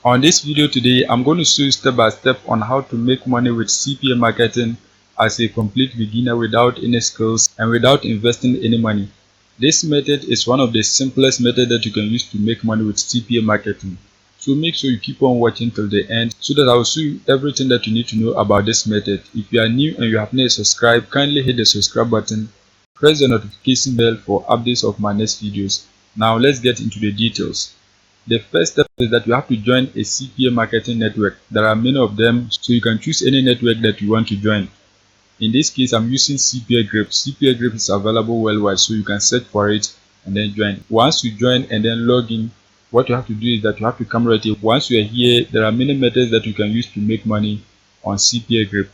On this video today, I'm going to show you step by step on how to make money with CPA marketing as a complete beginner without any skills and without investing any money. This method is one of the simplest methods that you can use to make money with CPA marketing. So make sure you keep on watching till the end so that I will show you everything that you need to know about this method. If you are new and you have not subscribed, kindly hit the subscribe button, press the notification bell for updates of my next videos. Now let's get into the details. The first step is that you have to join a CPA marketing network. There are many of them, so you can choose any network that you want to join. In this case, I'm using CPA Grip. CPA Grip is available worldwide, so you can search for it and then join. Once you join and then log in, what you have to do is that you have to come right here. Once you are here, there are many methods that you can use to make money on CPA Grip.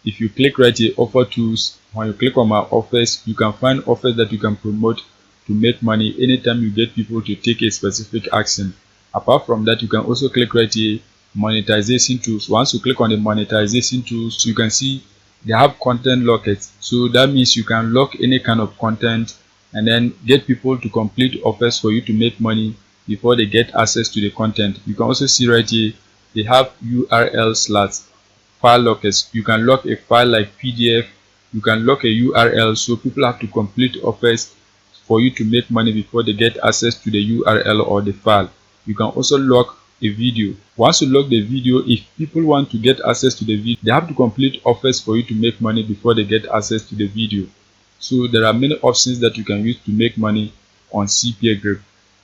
If you click right here, offer tools, when you click on my offers, you can find offers that you can promote to make money anytime you get people to take a specific action. Apart from that, you can also click right here, monetization tools. Once you click on the monetization tools, you can see they have content lockets. So that means you can lock any kind of content and then get people to complete offers for you to make money before they get access to the content. You can also see right here, they have URL slots. File lockers. You can lock a file like PDF, you can lock a URL, so people have to complete offers for you to make money before they get access to the URL or the file. You can also lock a video. Once you lock the video, if people want to get access to the video, they have to complete offers for you to make money before they get access to the video. So there are many options that you can use to make money on CPA Grip.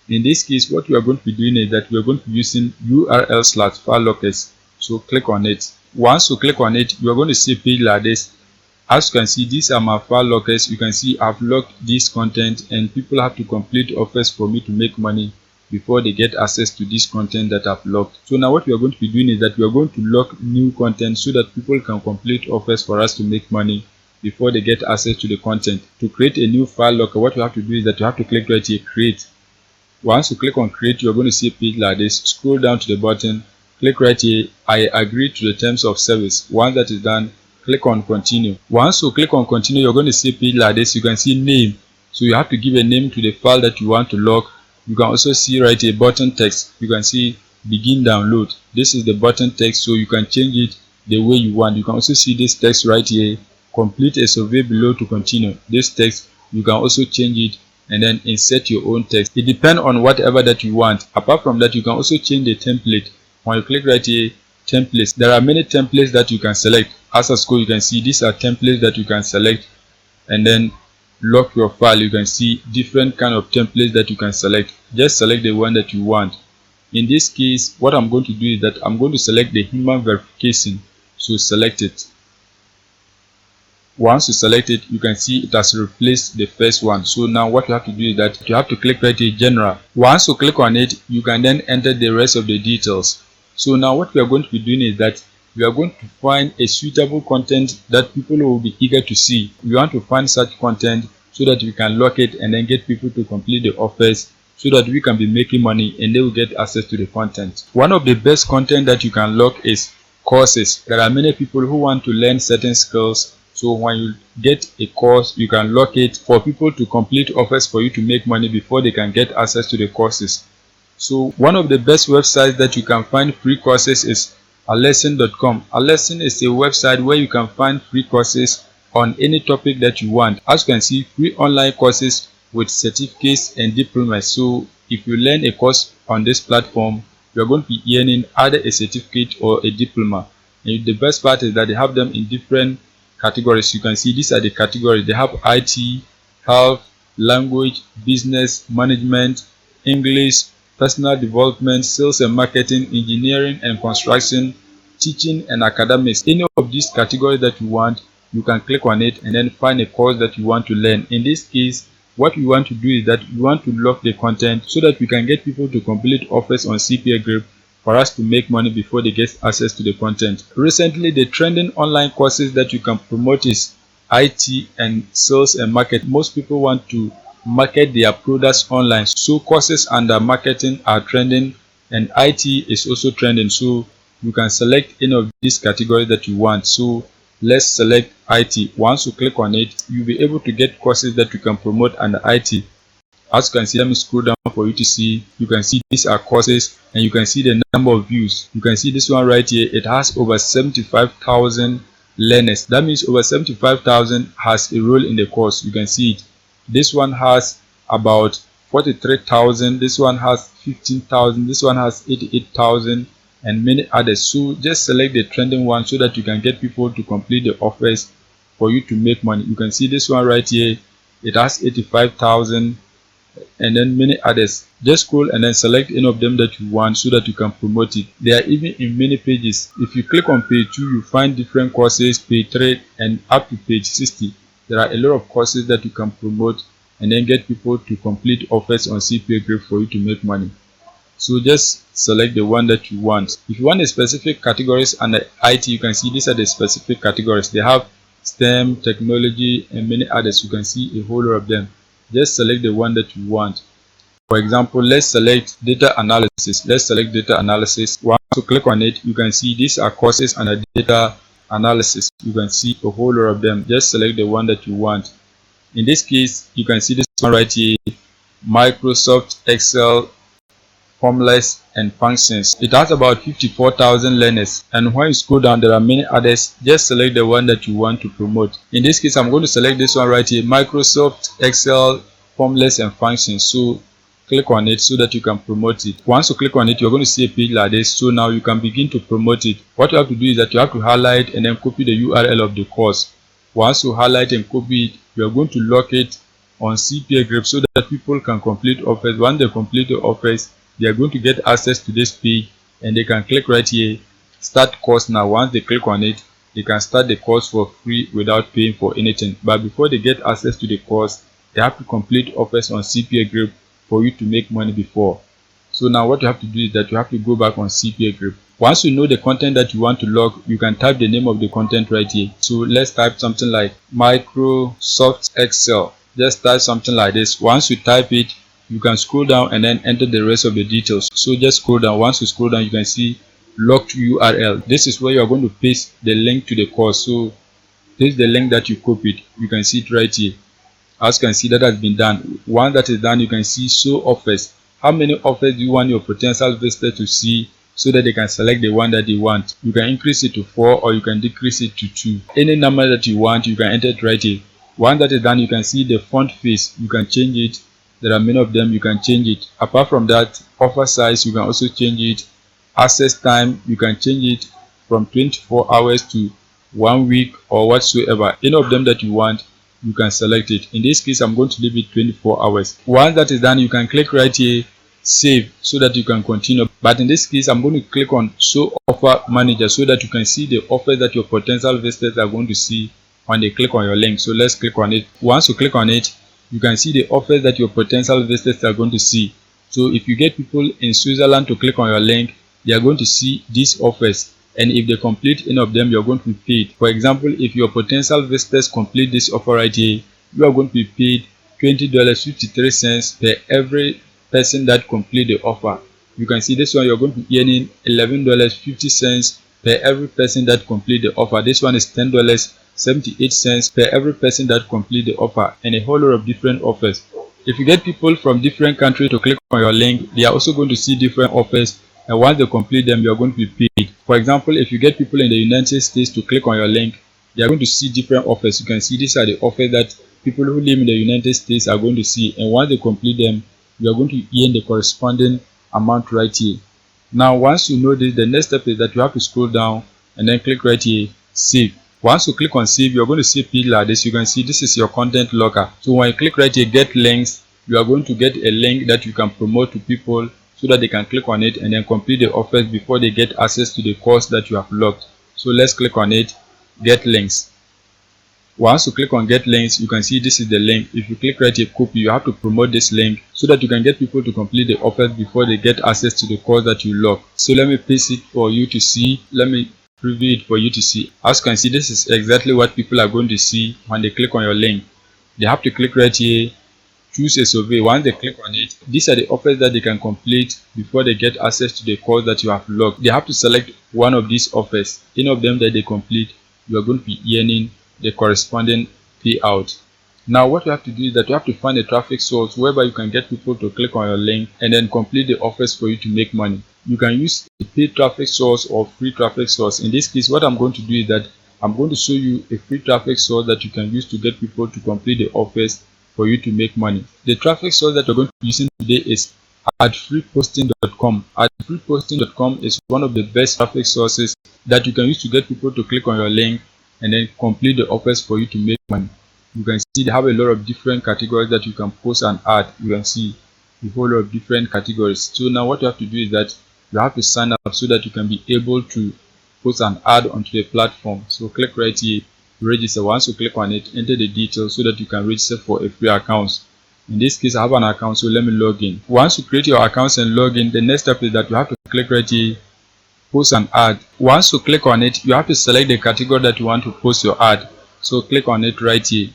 In this case, what we are going to be doing is that we are going to be using URL/file lockers. So click on it. Once you click on it, you are going to see a page like this. As you can see, these are my file lockers. You can see I've locked this content and people have to complete offers for me to make money before they get access to this content that I've locked. So now what we are going to be doing is that we are going to lock new content so that people can complete offers for us to make money before they get access to the content. To create a new file locker, what you have to do is that you have to click right here, create. Once you click on create, you're going to see a page like this. Scroll down to the bottom, click right here, I agree to the terms of service. Once that is done, click on continue. Once you click on continue, you're going to see a page like this. You can see name, so you have to give a name to the file that you want to lock. You can also see right here button text. You can see begin download. This is the button text, so you can change it the way you want. You can also see this text right here, complete a survey below to continue. This text, you can also change it and then insert your own text. It depends on whatever that you want. Apart from that, you can also change the template. When you click right here, templates, there are many templates that you can select. As a score, you can see these are templates that you can select and then lock your file. You can see different kind of templates that you can select. Just select the one that you want. In this case, what I'm going to do is that I'm going to select the human verification. So select it. Once you select it, you can see it has replaced the first one. So now what you have to do is that you have to click right here, general. Once you click on it, you can then enter the rest of the details. So now what we are going to be doing is that we are going to find a suitable content that people will be eager to see. We want to find such content so that we can lock it and then get people to complete the offers so that we can be making money and they will get access to the content. One of the best content that you can lock is courses. There are many people who want to learn certain skills. So when you get a course, you can lock it for people to complete offers for you to make money before they can get access to the courses. So one of the best websites that you can find free courses is alesson.com. Alesson is a website where you can find free courses on any topic that you want. As you can see, free online courses with certificates and diplomas. So if you learn a course on this platform, you're going to be earning either a certificate or a diploma. And the best part is that they have them in different categories. You can see these are the categories. They have IT, health, language, business, management, English, personal development, sales and marketing, engineering and construction, teaching and academics. Any of these categories that you want, you can click on it and then find a course that you want to learn. In this case, what we want to do is that we want to lock the content so that we can get people to complete offers on CPA Grip for us to make money before they get access to the content. Recently, the trending online courses that you can promote is IT and sales and market. Most people want to market their products online. So courses under marketing are trending and IT is also trending. So you can select any of these categories that you want. So let's select IT. Once you click on it, you'll be able to get courses that you can promote under IT. As you can see, let me scroll down for you to see. You can see these are courses, and you can see the number of views. You can see this one right here, it has over 75,000 learners. That means over 75,000 has enrolled in the course. You can see it. This one has about 43,000, this one has 15,000, this one has 88,000, and many others. So just select the trending one so that you can get people to complete the offers for you to make money. You can see this one right here, it has 85,000, and then many others. Just scroll and then select any of them that you want so that you can promote it. They are even in many pages. If you click on page 2, you find different courses, page 3 and up to page 60. There are a lot of courses that you can promote and then get people to complete offers on CPA Grip for you to make money. So just select the one that you want. If you want the specific categories under IT, you can see these are the specific categories. They have STEM, technology, and many others. You can see a whole lot of them. Just select the one that you want. For example, let's select data analysis. Let's select data analysis. Once you click on it, you can see these are courses under data analysis. You can see a whole lot of them. Just select the one that you want. In this case, you can see this one right here, Microsoft Excel formulas and functions. It has about 54,000 learners, and when you scroll down there are many others. Just select the one that you want to promote. In this case, I'm going to select this one right here, Microsoft Excel formulas and functions. So click on it so that you can promote it. Once you click on it, you're going to see a page like this. So now you can begin to promote it. What you have to do is that you have to highlight and then copy the URL of the course. Once you highlight and copy it, you are going to lock it on CPA Grip so that people can complete offers. Once they complete the offers, they are going to get access to this page, and they can click right here, start course now. Once they click on it, they can start the course for free without paying for anything. But before they get access to the course, they have to complete offers on CPA Grip for you to make money before. So now what you have to do is that you have to go back on CPA Grip. Once you know the content that you want to log, you can type the name of the content right here. So let's type something like Microsoft Excel. Just type something like this. Once you type it, you can scroll down and then enter the rest of the details. So just scroll down. Once you scroll down, you can see locked URL. This is where you are going to paste the link to the course. So this is the link that you copied. You can see it right here. As you can see, that has been done. Once that is done, you can see show offers. How many offers do you want your potential visitor to see so that they can select the one that they want? You can increase it to 4 or you can decrease it to 2. Any number that you want, you can enter it right here. Once that is done, you can see the font face. You can change it. There are many of them. You can change it. Apart from that, offer size, you can also change it. Access time, you can change it from 24 hours to 1 week or whatsoever. Any of them that you want, you can select it. In this case, I'm going to leave it 24 hours. Once that is done, you can click right here, save, so that you can continue. But in this case, I'm going to click on show offer manager so that you can see the offers that your potential visitors are going to see when they click on your link. So let's click on it. Once you click on it, you can see the offers that your potential visitors are going to see. So if you get people in Switzerland to click on your link, they are going to see these offers, and if they complete any of them, you're going to be paid. For example, if your potential visitors complete this offer right here, you are going to be paid $20.53 per every person that complete the offer. You can see this one, you're going to be earning $11.50 per every person that complete the offer. This one is $10.78 per every person that complete the offer, and a whole lot of different offers. If you get people from different countries to click on your link, they are also going to see different offers, and once they complete them, you are going to be paid. For example, if you get people in the United States to click on your link, they are going to see different offers. You can see these are the offers that people who live in the United States are going to see, and once they complete them, you are going to earn the corresponding amount right here. Now once you know this, the next step is that you have to scroll down and then click right here, save. Once you click on save, you're going to see a page like this. You can see this is your content locker. So when you click right here, get links, you are going to get a link that you can promote to people so that they can click on it and then complete the offers before they get access to the course that you have logged. So let's click on it, get links. Once you click on get links, you can see this is the link. If you click right here, copy, you have to promote this link so that you can get people to complete the offers before they get access to the course that you log. So let me paste it for you to see. Let me preview it for you to see. As you can see, this is exactly what people are going to see when they click on your link. They have to click right here, choose a survey. Once they click on it, these are the offers that they can complete before they get access to the course that you have logged. They have to select one of these offers. Any of them that they complete, you are going to be earning the corresponding payout. Now what you have to do is that you have to find a traffic source whereby you can get people to click on your link and then complete the offers for you to make money. You can use a paid traffic source or free traffic source. In this case, what I'm going to do is that I'm going to show you a free traffic source that you can use to get people to complete the offers for you to make money. The traffic source that we're going to be using today is adfreeposting.com. Adfreeposting.com is one of the best traffic sources that you can use to get people to click on your link and then complete the offers for you to make money. You can see they have a lot of different categories that you can post an ad. You can see a whole lot of different categories. So now what you have to do is that you have to sign up so that you can be able to post an ad onto the platform. So click right here, register. Once you click on it, enter the details so that you can register for a free account. In this case, I have an account, so let me log in. Once you create your account and log in, the next step is that you have to click right here, post an ad. Once you click on it, you have to select the category that you want to post your ad. So click on it right here.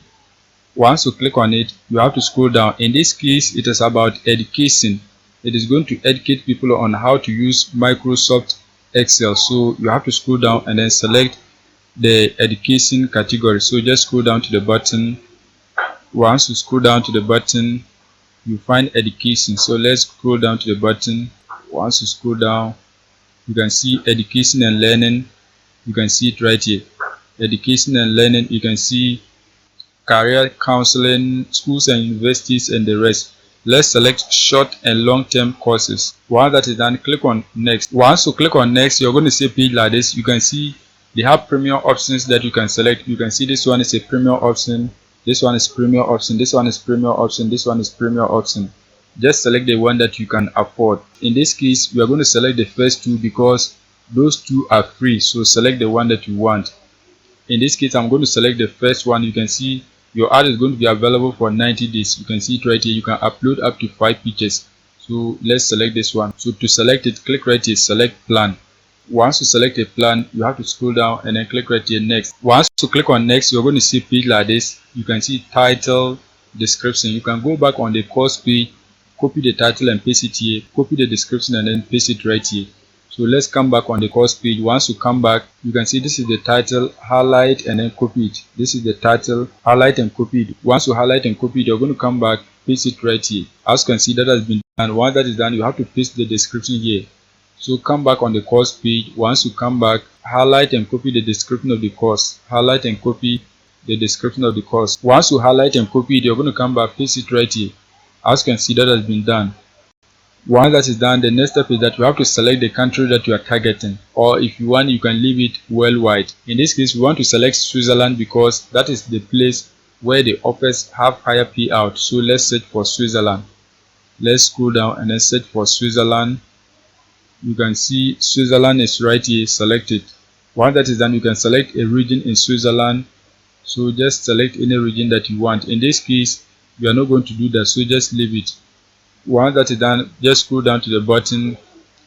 Once you click on it, you have to scroll down. In this case, it is about education. It is going to educate people on how to use Microsoft Excel. So you have to scroll down and then select the education category. So just scroll down to the button. Once you scroll down to the button, you find education. So let's scroll down to the button. Once you scroll down, you can see education and learning. You can see it right here. Education and learning, you can see career counseling, schools and universities, and the rest. Let's select short and long-term courses. Once that is done, click on next. Once you click on next, you're going to see a page like this. You can see they have premium options that you can select. You can see this one is a premium option, this one is premium option, this one is premium option, this one is premium option. Just select the one that you can afford. In this case, we are going to select the first two because those two are free. So select the one that you want. In this case, I'm going to select the first one. You can see your ad is going to be available for 90 days. You can see it right here. You can upload up to 5 pictures. So let's select this one. So to select it, click right here, select plan. Once you select a plan, you have to scroll down and then click right here, next. Once you click on next, you're going to see a page like this. You can see title, description. You can go back on the course page, copy the title and paste it here, copy the description and then paste it right here. So let's come back on the course page. Once you come back, you can see this is the title, highlight and then copy it. This is the title, highlight and copy it. Once you highlight and copy it, you're going to come back, paste it right here. As you can see, that has been done. Once that is done, you have to paste the description here. So come back on the course page. Once you come back, highlight and copy the description of the course. Highlight and copy the description of the course. Once you highlight and copy it, you're going to come back, paste it right here. As you can see, that has been done. Once that is done, the next step is that you have to select the country that you are targeting, or if you want, you can leave it worldwide. In this case, we want to select Switzerland because that is the place where the offers have higher payout. So let's search for Switzerland. Let's scroll down and then search for Switzerland. You can see Switzerland is right here, select it. Once that is done, you can select a region in Switzerland. So just select any region that you want. In this case, we are not going to do that, so just leave it. Once that is done, just scroll down to the button.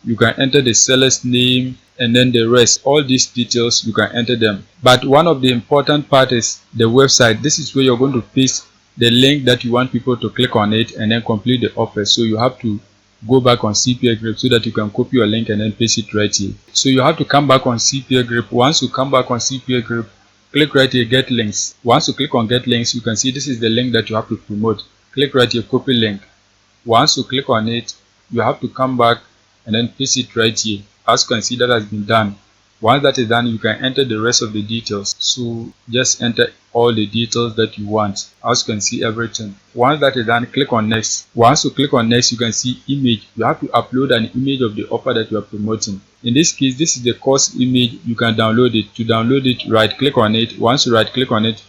You can enter the seller's name and then the rest. All these details, you can enter them. But one of the important part is the website. This is where you're going to paste the link that you want people to click on it and then complete the offer. So you have to go back on CPA Grip so that you can copy your link and then paste it right here. So you have to come back on CPA Grip. Once you come back on CPA Grip, click right here, get links. Once you click on get links, you can see this is the link that you have to promote. Click right here, copy link. Once you click on it, you have to come back and then paste it right here. As you can see, that has been done. Once that is done, you can enter the rest of the details. So just enter all the details that you want. As you can see, everything. Once that is done, click on next. Once you click on next, you can see image. You have to upload an image of the offer that you are promoting. In this case, this is the course image. You can download it. To download it, right click on it. Once you right click on it,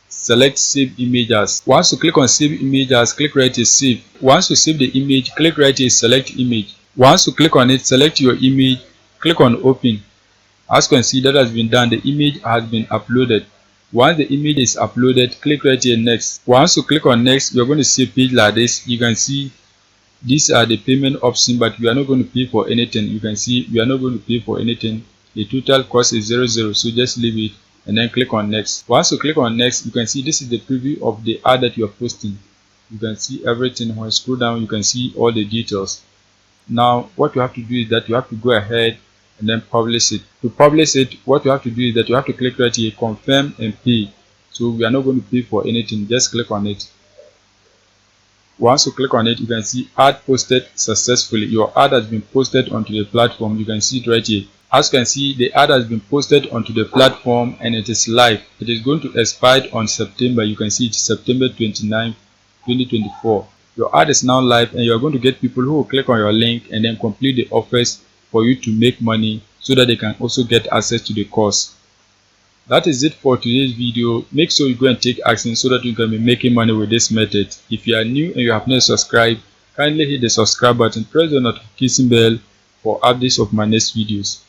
select save image as. Once you click on save image as, click right here, save. Once you save the image, click right here, select image. Once you click on it, select your image, click on open. As you can see, that has been done. The image has been uploaded. Once the image is uploaded, click right here, next. Once you click on next, you're going to see a page like this. You can see these are the payment options, but we are not going to pay for anything. You can see we are not going to pay for anything. The total cost is 00, so just leave it and then click on next. Once you click on next, you can see this is the preview of the ad that you are posting. You can see everything. When you scroll down, you can see all the details. Now what you have to do is that you have to go ahead and then publish it. To publish it, what you have to do is that you have to click right here, confirm and pay. so we are not going to pay for anything. Just click on it. Once you click on it, you can see ad posted successfully. Your ad has been posted onto the platform. You can see it right here. As you can see, the ad has been posted onto the platform and it is live. It is going to expire on September. You can see it's September 29, 2024. Your ad is now live and you are going to get people who will click on your link and then complete the offers for you to make money so that they can also get access to the course. That is it for today's video. Make sure you go and take action so that you can be making money with this method. If you are new and you have not subscribed, kindly hit the subscribe button, press the notification bell for updates of my next videos.